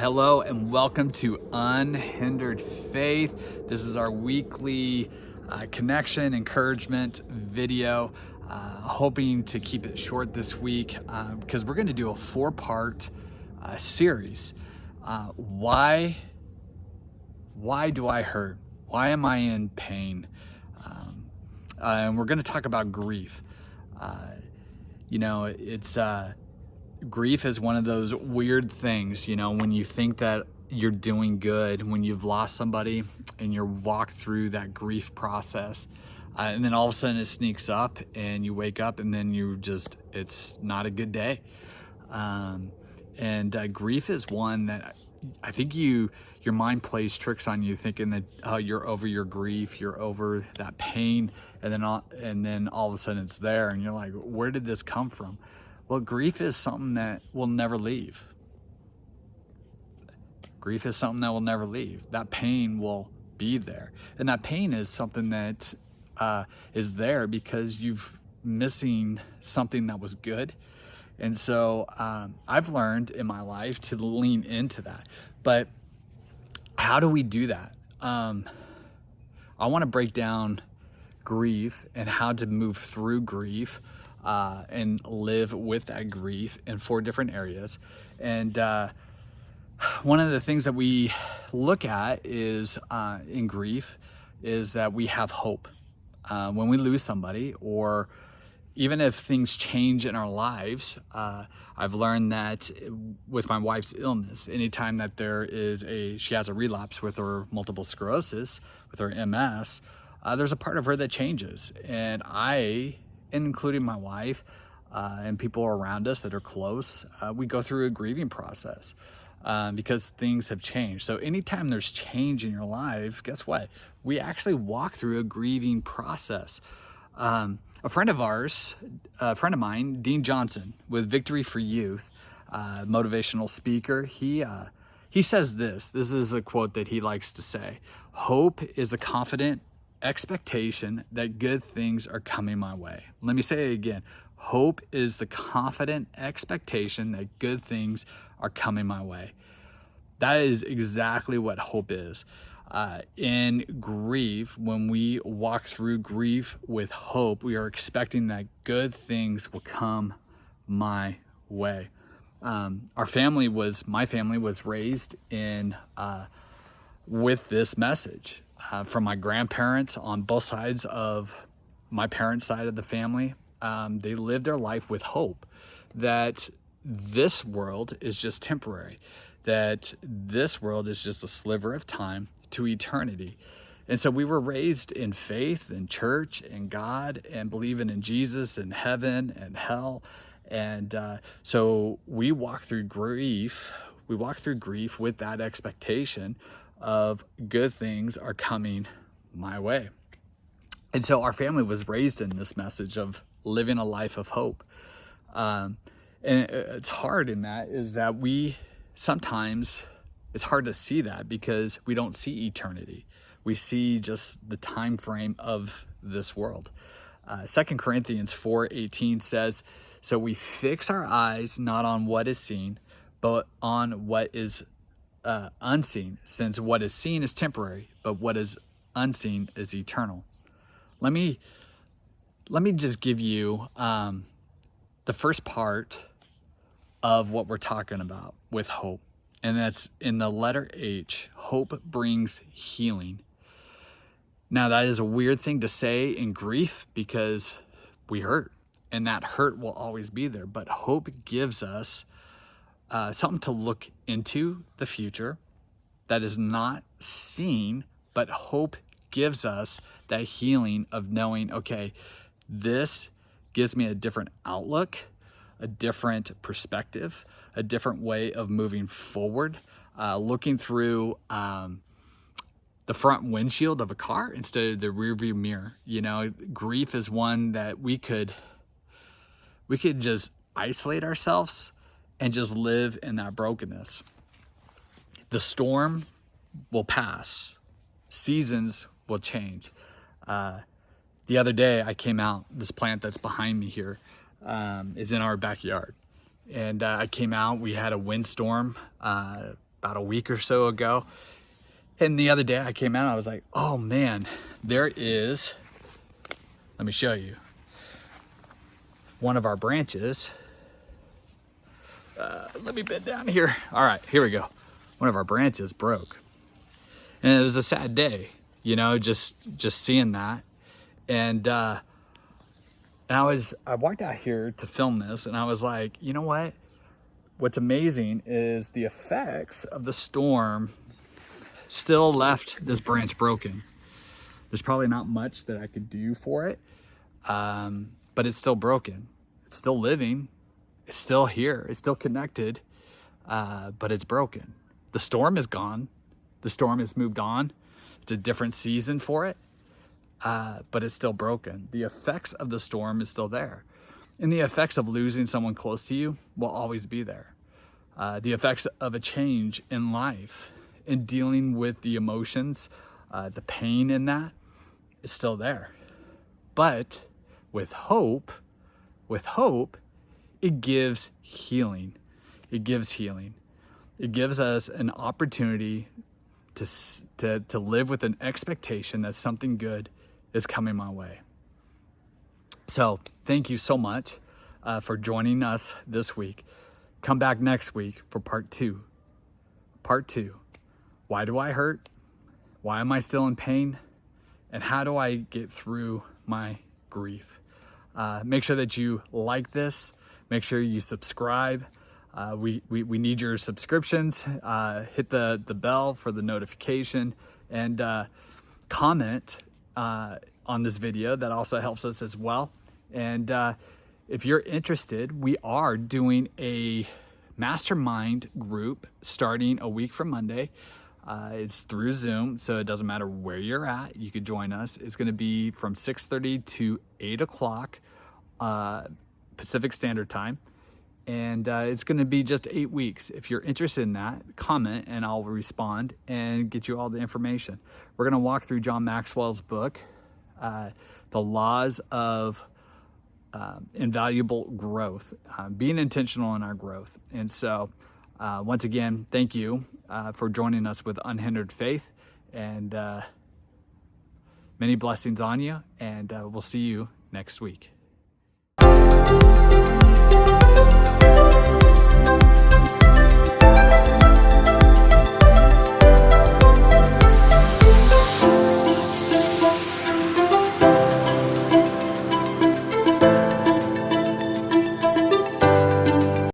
Hello and welcome to Unhindered Faith. This is our weekly connection, encouragement video. Hoping to keep it short this week because we're going to do a 4-part series. Why do I hurt? Why am I in pain? And we're going to talk about grief. Grief is one of those weird things, when you think that you're doing good, when you've lost somebody and you're walked through that grief process, and then all of a sudden it sneaks up and you wake up and then it's not a good day. Grief is one that I think your mind plays tricks on you, thinking that you're over your grief, you're over that pain, and then all of a sudden it's there and you're like, where did this come from? Well, grief is something that will never leave. Grief is something that will never leave. That pain will be there. And that pain is something that is there because you've missing something that was good. And so I've learned in my life to lean into that. But how do we do that? I want to break down grief and how to move through grief and live with that grief in 4 different areas. And one of the things that we look at is in grief is that we have hope. When we lose somebody, or even if things change in our lives, I've learned that with my wife's illness, anytime that she has a relapse with her multiple sclerosis, with her MS, there's a part of her that changes. And including my wife and people around us that are close, we go through a grieving process because things have changed. So anytime there's change in your life, guess what? We actually walk through a grieving process. A friend of mine, Dean Johnson with Victory for Youth, motivational speaker, he says this is a quote that he likes to say: hope is a confident expectation that good things are coming my way. Let me say it again. Hope is the confident expectation that good things are coming my way. That is exactly what hope is. In grief, when we walk through grief with hope, we are expecting that good things will come my way. My family was raised with this message. From my grandparents on both sides of my parents' side of the family, they lived their life with hope that this world is just temporary, that this world is just a sliver of time to eternity. And so we were raised in faith and church and God and believing in Jesus and heaven and hell. And so we walk through grief with that expectation of good things are coming my way. And so our family was raised in this message of living a life of hope. And it's hard in that is that it's hard to see that because we don't see eternity. We see just the time frame of this world. 2 Corinthians 4:18 says, so we fix our eyes not on what is seen, but on what is unseen, since what is seen is temporary, but what is unseen is eternal. Let me just give you the first part of what we're talking about with hope, and that's in the letter H. Hope brings healing. Now that is a weird thing to say in grief because we hurt, and that hurt will always be there, but hope gives us something to look into the future that is not seen, but hope gives us that healing of knowing, okay, this gives me a different outlook, a different perspective, a different way of moving forward, looking through the front windshield of a car instead of the rearview mirror. Grief is one that we could just isolate ourselves and just live in that brokenness. The storm will pass. Seasons will change. The other day I came out, this plant that's behind me here is in our backyard. And I came out, we had a windstorm about about a week or so ago. And the other day I came out, I was like, oh man, there is, let me show you, one of our branches. Let me bend down here. All right, here we go. One of our branches broke. And it was a sad day, you know, just seeing that. And I walked out here to film this, and I was like, you know what? What's amazing is the effects of the storm still left this branch broken. There's probably not much that I could do for it, but it's still broken. It's still living. It's still here. It's still connected, but it's broken. The storm is gone. The storm has moved on. It's a different season for it, but it's still broken. The effects of the storm is still there. And the effects of losing someone close to you will always be there. The effects of a change in life and dealing with the emotions, the pain in that is still there. But with hope, it gives healing. It gives healing. It gives us an opportunity to live with an expectation that something good is coming my way. So thank you so much for joining us this week. Come back next week for part 2. Part 2. Why do I hurt? Why am I still in pain? And how do I get through my grief? Make sure that you like this. Make sure you subscribe. We need your subscriptions. Hit the bell for the notification, and comment on this video. That also helps us as well. And if you're interested, we are doing a mastermind group starting a week from Monday. It's through Zoom, so it doesn't matter where you're at. You could join us. It's going to be from 6:30 to 8 o'clock Pacific Standard Time. And it's going to be just 8 weeks. If you're interested in that, comment and I'll respond and get you all the information. We're going to walk through John Maxwell's book, The Laws of Invaluable Growth, being intentional in our growth. And so once again, thank you for joining us with Unhindered Faith, and many blessings on you, and we'll see you next week.